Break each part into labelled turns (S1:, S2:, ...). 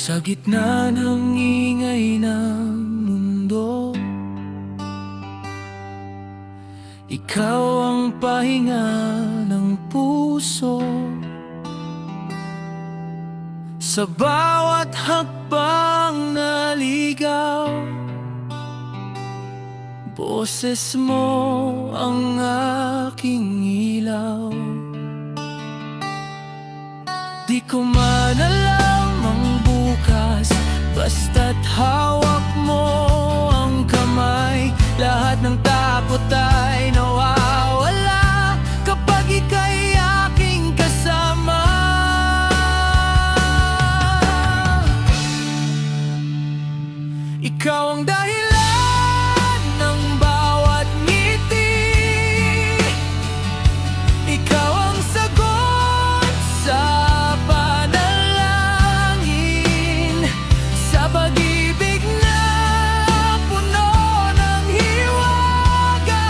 S1: Sa gitna ng ingay ng mundo, ikaw ang pahinga ng puso. Sa bawat hakbang naligaw, boses mo ang aking ilaw. Di ko man alam ang bukas, basta't hawak mo ang kamay. Lahat ng takot ay nawawala kapag ika'y aking kasama. Ikaw ang dahilan ng bawat ngiti, ikaw ang sagot sa panalangin, sa pag-ibig na puno ng hiwaga.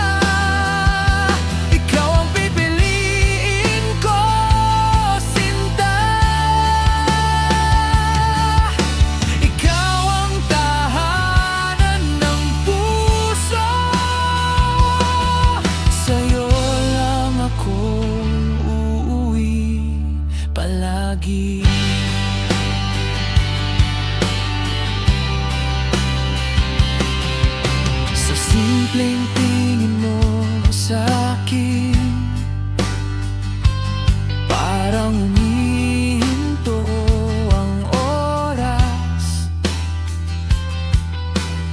S1: Ikaw ang pipiliin ko, sinta. Ikaw ang tahanan ng puso, sa'yo lang ako uuwi palagi. Sa simpleng tingin mo sa'kin, parang humihinto ang oras.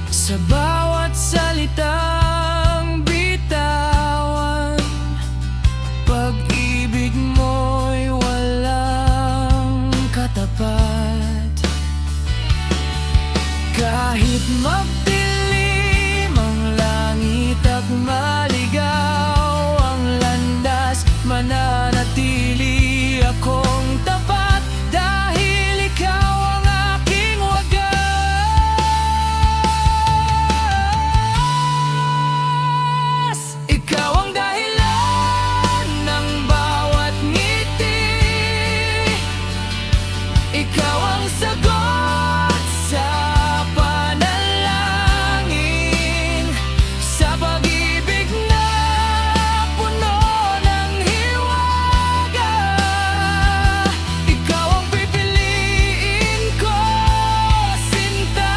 S1: Sa bawat salitang bitawan, pag-ibig mo'y walang katapat. Kahit magdilim ang langit at maligaw ang landas, mananatili akong tapat dahil ikaw ang aking wagas. Ikaw ang dahilan ng bawat ngiti, ikaw ang sagot sa panalangin, sa pag-ibig na puno ng hiwaga. Ikaw ang pipiliin ko, sinta.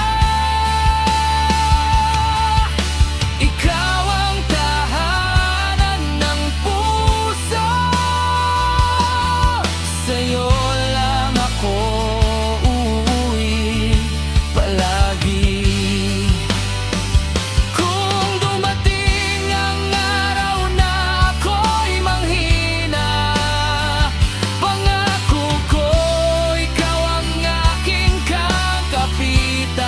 S1: Ikaw ang tahanan ng puso, sa'yo lang ako uuwi palagi. Kung dumating ang araw na ako'y manghina, pangako ko ikaw ang aking kakapitan.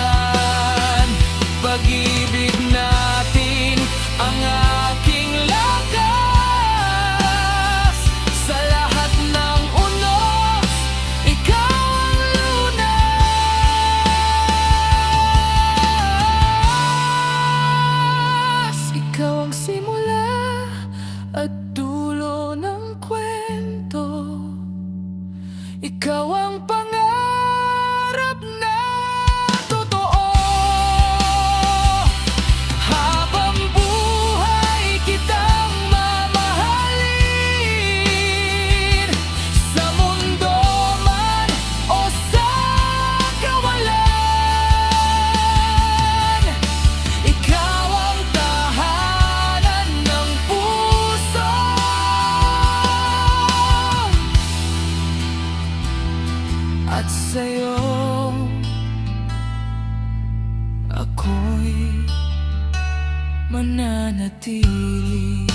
S1: Pag-ibig natin ang aking lakas, sa lahat ng unos, ikaw ang lunas. Ikaw ang simula at dulo ng kwento, ikaw ang pangarap na totoo. Habang buhay kitang mamahalin, sa mundo man o sa kawalan. Ikaw ang tahanan ng puso, at sa'yo ako'y mananatili.